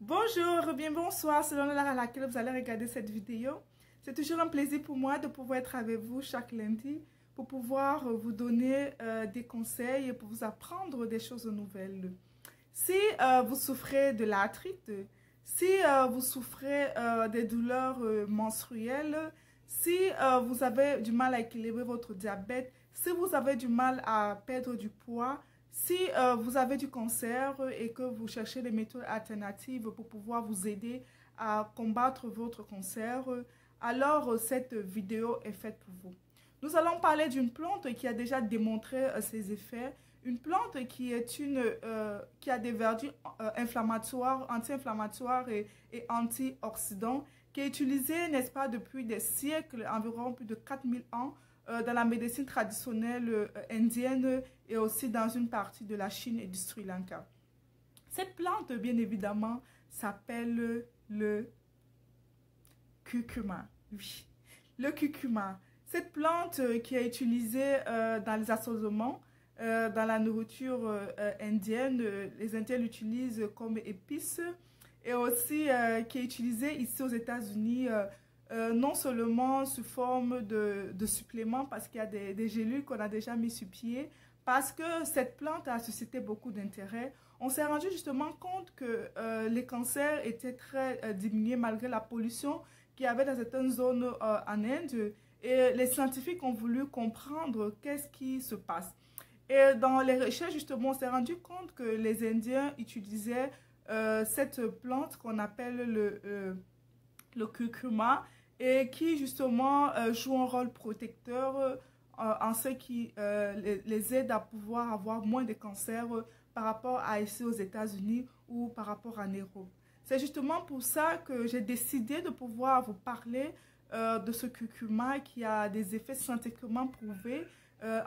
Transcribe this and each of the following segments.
Bonjour, bien bonsoir, selon l'heure à laquelle vous allez regarder cette vidéo. C'est toujours un plaisir pour moi de pouvoir être avec vous chaque lundi pour pouvoir vous donner des conseils et pour vous apprendre des choses nouvelles. Si vous souffrez de l'arthrite, si vous souffrez des douleurs menstruelles, si vous avez du mal à équilibrer votre diabète, si vous avez du mal à perdre du poids, si vous avez du cancer et que vous cherchez des méthodes alternatives pour pouvoir vous aider à combattre votre cancer, alors cette vidéo est faite pour vous. Nous allons parler d'une plante qui a déjà démontré ses effets, une plante qui a des vertus inflammatoires, anti-inflammatoires et antioxydants, qui est utilisée, n'est-ce pas, depuis des siècles, environ plus de 4000 ans, dans la médecine traditionnelle indienne et aussi dans une partie de la Chine et du Sri Lanka. Cette plante, bien évidemment, s'appelle le curcuma. Oui, le curcuma. Cette plante qui est utilisée dans les assaisonnements, dans la nourriture indienne, les Indiens l'utilisent comme épice et aussi qui est utilisée ici aux États-Unis non seulement sous forme de suppléments parce qu'il y a des gélules qu'on a déjà mis sur pied, parce que cette plante a suscité beaucoup d'intérêt. On s'est rendu justement compte que les cancers étaient très diminués malgré la pollution qu'il y avait dans certaines zones en Inde. Et les scientifiques ont voulu comprendre qu'est-ce qui se passe. Et dans les recherches, justement, on s'est rendu compte que les Indiens utilisaient cette plante qu'on appelle le curcuma et qui, justement, joue un rôle protecteur en ce qui les aide à pouvoir avoir moins de cancers par rapport à ici aux États-Unis ou par rapport en Europe. C'est justement pour ça que j'ai décidé de pouvoir vous parler de ce curcuma qui a des effets scientifiquement prouvés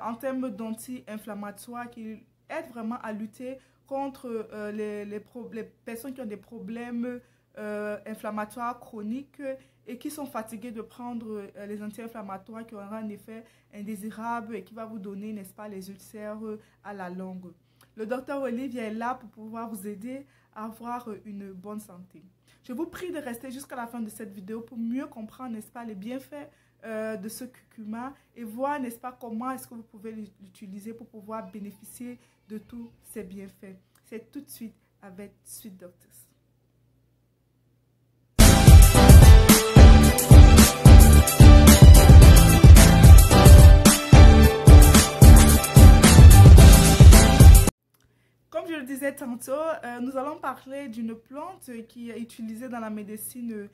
en termes d'anti-inflammatoires qui aident vraiment à lutter contre les personnes qui ont des problèmes inflammatoires chroniques et qui sont fatiguées de prendre les anti-inflammatoires qui auront un effet indésirable et qui va vous donner, n'est-ce pas, les ulcères à la longue. Le docteur Olivia est là pour pouvoir vous aider à avoir une bonne santé. Je vous prie de rester jusqu'à la fin de cette vidéo pour mieux comprendre, n'est-ce pas, les bienfaits de ce curcuma et voir, n'est-ce pas, comment est-ce que vous pouvez l'utiliser pour pouvoir bénéficier de tous ces bienfaits. C'est tout de suite avec Sweet Doctors. Comme je le disais tantôt, nous allons parler d'une plante qui est utilisée dans la médecine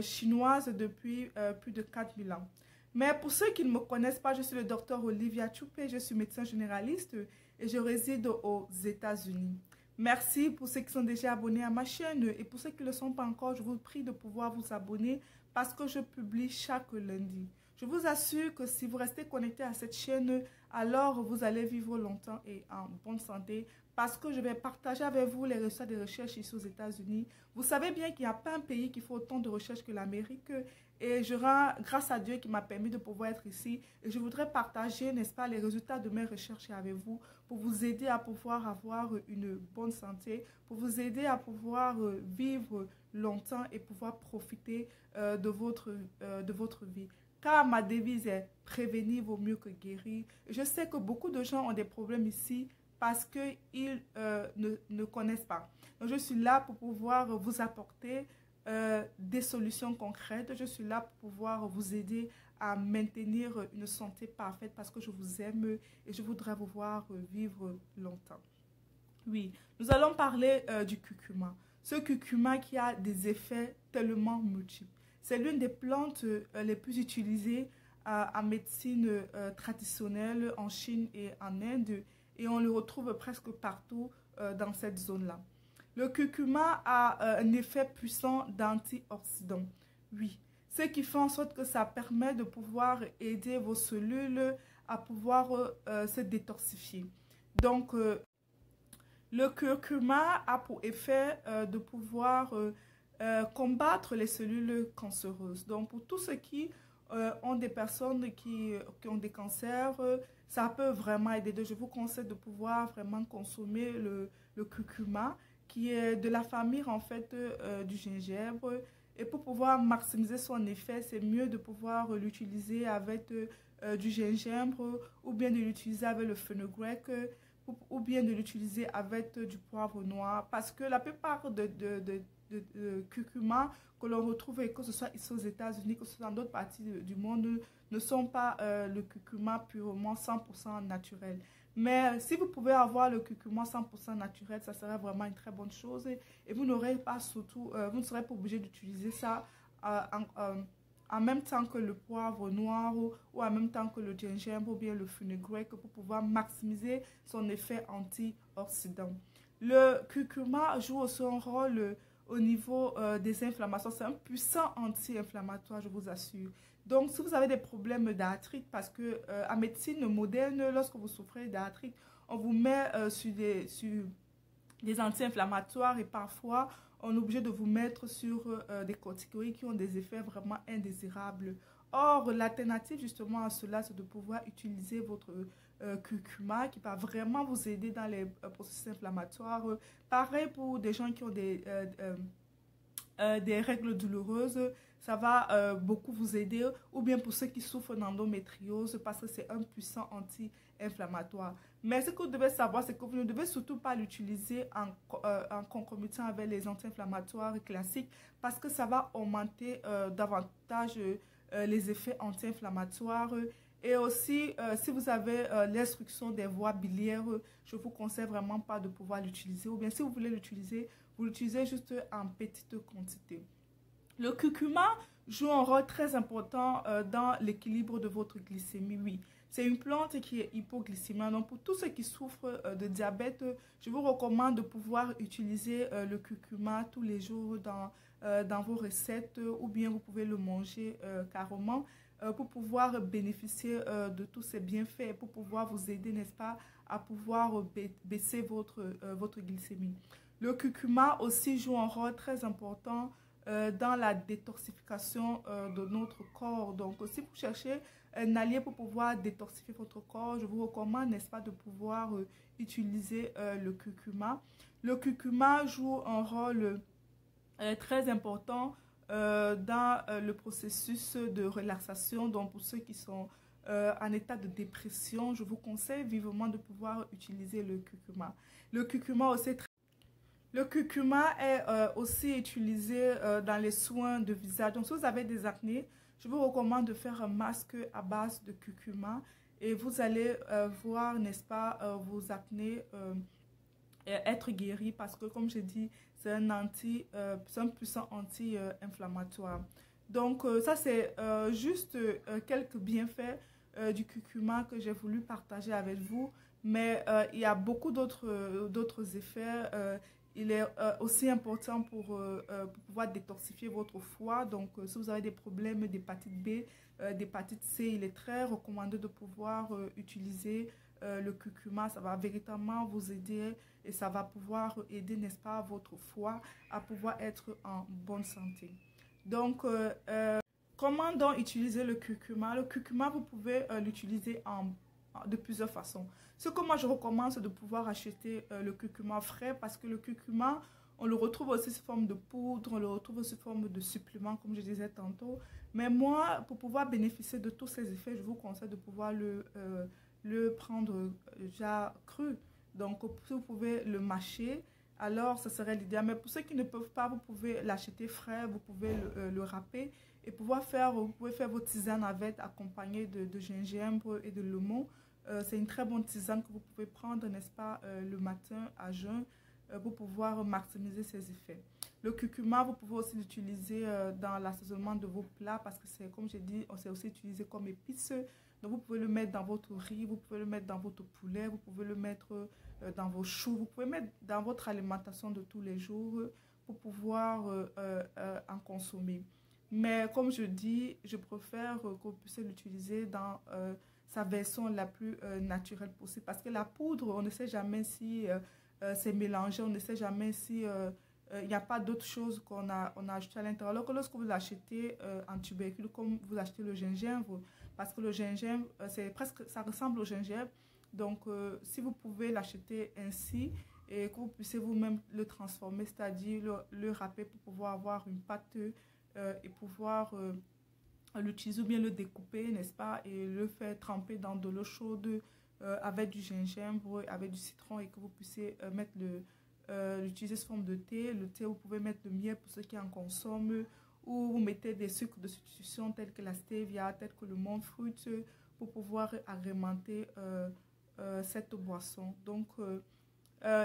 chinoise depuis plus de 4000 ans. Mais pour ceux qui ne me connaissent pas, je suis le docteur Olivia Choupé, je suis médecin généraliste et je réside aux États-Unis. Merci pour ceux qui sont déjà abonnés à ma chaîne et pour ceux qui ne le sont pas encore, je vous prie de pouvoir vous abonner parce que je publie chaque lundi. Je vous assure que si vous restez connecté à cette chaîne, alors vous allez vivre longtemps et en bonne santé parce que je vais partager avec vous les résultats des recherches ici aux États-Unis. Vous savez bien qu'il n'y a pas un pays qui fait autant de recherches que l'Amérique et je rends grâce à Dieu qui m'a permis de pouvoir être ici et je voudrais partager, n'est-ce pas, les résultats de mes recherches avec vous pour vous aider à pouvoir avoir une bonne santé, pour vous aider à pouvoir vivre longtemps et pouvoir profiter de votre vie. Car ma devise est prévenir vaut mieux que guérir. Je sais que beaucoup de gens ont des problèmes ici parce qu'ils ne connaissent pas. Donc, je suis là pour pouvoir vous apporter des solutions concrètes. Je suis là pour pouvoir vous aider à maintenir une santé parfaite parce que je vous aime et je voudrais vous voir vivre longtemps. Oui, nous allons parler du curcuma. Ce curcuma qui a des effets tellement multiples. C'est l'une des plantes les plus utilisées en médecine traditionnelle en Chine et en Inde et on le retrouve presque partout dans cette zone-là. Le curcuma a un effet puissant d'antioxydant. Oui, ce qui fait en sorte que ça permet de pouvoir aider vos cellules à pouvoir se détoxifier. Donc, le curcuma a pour effet de pouvoir combattre les cellules cancéreuses. Donc, pour tous ceux qui ont des personnes qui ont des cancers, ça peut vraiment aider. Je vous conseille de pouvoir vraiment consommer le curcuma qui est de la famille en fait du gingembre. Et pour pouvoir maximiser son effet, c'est mieux de pouvoir l'utiliser avec du gingembre ou bien de l'utiliser avec le fenugrec ou bien de l'utiliser avec du poivre noir. Parce que la plupart de curcuma que l'on retrouve, que ce soit ici aux États-Unis, que ce soit dans d'autres parties du monde, ne sont pas le curcuma purement 100% naturel. Mais si vous pouvez avoir le curcuma 100% naturel, ça serait vraiment une très bonne chose. Et vous n'aurez pas surtout, vous ne serez pas obligé d'utiliser ça en même temps que le poivre noir ou en même temps que le gingembre ou bien le fenugrec pour pouvoir maximiser son effet antioxydant. Le curcuma joue aussi un rôle au niveau des inflammations. C'est un puissant anti-inflammatoire, je vous assure. Donc, si vous avez des problèmes d'arthrite, parce que en médecine moderne, lorsque vous souffrez d'arthrite, on vous met sur des anti-inflammatoires et parfois, on est obligé de vous mettre sur des corticoïdes qui ont des effets vraiment indésirables. Or, l'alternative justement à cela, c'est de pouvoir utiliser votre curcuma qui va vraiment vous aider dans les processus inflammatoires. Pareil pour des gens qui ont des règles douloureuses, ça va beaucoup vous aider, ou bien pour ceux qui souffrent d'endométriose parce que c'est un puissant anti-inflammatoire. Mais ce que vous devez savoir, c'est que vous ne devez surtout pas l'utiliser en concomitant avec les anti-inflammatoires classiques parce que ça va augmenter davantage les effets anti-inflammatoires. Et aussi, si vous avez l'instruction des voies biliaires, je vous conseille vraiment pas de pouvoir l'utiliser. Ou bien si vous voulez l'utiliser, vous l'utilisez juste en petite quantité. Le curcuma joue un rôle très important dans l'équilibre de votre glycémie, oui. C'est une plante qui est hypoglycémique. Donc, pour tous ceux qui souffrent de diabète, je vous recommande de pouvoir utiliser le curcuma tous les jours dans vos recettes ou bien vous pouvez le manger carrément pour pouvoir bénéficier de tous ces bienfaits et pour pouvoir vous aider, n'est-ce pas, à pouvoir baisser votre glycémie. Le curcuma aussi joue un rôle très important dans la détoxification de notre corps. Donc, si vous cherchez un allié pour pouvoir détoxifier votre corps, je vous recommande, n'est-ce pas, de pouvoir utiliser le curcuma. Le curcuma joue un rôle très important dans le processus de relaxation. Donc, pour ceux qui sont en état de dépression, je vous conseille vivement de pouvoir utiliser le curcuma. Le curcuma aussi Le curcuma est aussi utilisé dans les soins de visage. Donc, si vous avez des acnés, je vous recommande de faire un masque à base de curcuma et vous allez voir, n'est-ce pas, vos acnés être guéris parce que, comme je dis, c'est un puissant anti-inflammatoire. Donc, ça, c'est juste quelques bienfaits du curcuma que j'ai voulu partager avec vous. Mais il y a beaucoup d'autres effets. Il est aussi important pour pouvoir détoxifier votre foie. Donc, si vous avez des problèmes d'hépatite B, d'hépatite C, il est très recommandé de pouvoir utiliser le curcuma. Ça va véritablement vous aider et ça va pouvoir aider, n'est-ce pas, votre foie à pouvoir être en bonne santé. Donc, comment donc utiliser le curcuma? Le curcuma, vous pouvez l'utiliser de plusieurs façons. Ce que moi je recommande, c'est de pouvoir acheter le curcuma frais parce que le curcuma, on le retrouve aussi sous forme de poudre, on le retrouve aussi sous forme de supplément, comme je disais tantôt. Mais moi, pour pouvoir bénéficier de tous ces effets, je vous conseille de pouvoir le prendre déjà cru. Donc, si vous pouvez le mâcher, alors ça serait l'idéal. Mais pour ceux qui ne peuvent pas, vous pouvez l'acheter frais, vous pouvez le râper et vous pouvez faire vos tisanes avec, accompagnées de gingembre et de lemon. C'est une très bonne tisane que vous pouvez prendre, n'est-ce pas, le matin à jeun pour pouvoir maximiser ses effets. Le curcuma, vous pouvez aussi l'utiliser dans l'assaisonnement de vos plats parce que c'est, comme j'ai dit, c'est aussi utilisé comme épice. Donc, vous pouvez le mettre dans votre riz, vous pouvez le mettre dans votre poulet, vous pouvez le mettre dans vos choux, vous pouvez mettre dans votre alimentation de tous les jours pour pouvoir en consommer. Mais comme je dis, je préfère que vous puissiez l'utiliser dans sa version la plus naturelle possible. Parce que la poudre, on ne sait jamais si c'est mélangé, on ne sait jamais si il n'y a pas d'autre chose qu'on a ajouté à l'intérieur. Alors que lorsque vous l'achetez en tubercule, comme vous achetez le gingembre, parce que le gingembre, ça ressemble au gingembre. Donc, si vous pouvez l'acheter ainsi et que vous puissiez vous-même le transformer, c'est-à-dire le râper pour pouvoir avoir une pâte et pouvoir l'utiliser ou bien le découper, n'est-ce pas, et le faire tremper dans de l'eau chaude avec du gingembre, avec du citron et que vous puissiez mettre l'utiliser sous forme de thé. Le thé, vous pouvez mettre le miel pour ceux qui en consomment ou vous mettez des sucres de substitution tels que la stevia, tels que le monk fruit pour pouvoir agrémenter cette boisson. Donc,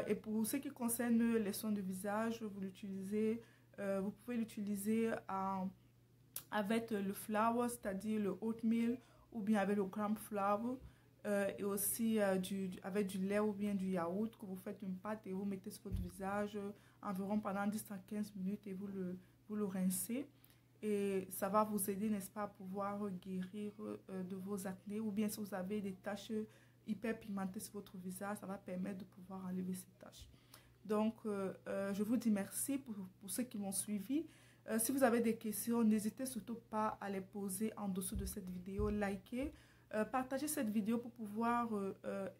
et pour ce qui concerne les soins de visage, vous pouvez l'utiliser avec le flour, c'est-à-dire le oatmeal, ou bien avec le gram flour, et aussi avec du lait ou bien du yaourt, que vous faites une pâte et vous mettez sur votre visage environ pendant 10 à 15 minutes et vous le rincez. Et ça va vous aider, n'est-ce pas, à pouvoir guérir de vos acnés, ou bien si vous avez des taches hyper pigmentées sur votre visage, ça va permettre de pouvoir enlever ces taches. Donc, je vous dis merci pour ceux qui m'ont suivi. Si vous avez des questions, n'hésitez surtout pas à les poser en dessous de cette vidéo. Likez, partagez cette vidéo pour pouvoir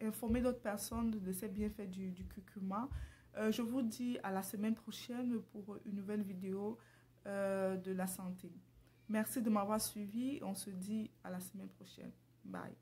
informer d'autres personnes de ces bienfaits du curcuma. Je vous dis à la semaine prochaine pour une nouvelle vidéo de la santé. Merci de m'avoir suivi. On se dit à la semaine prochaine. Bye.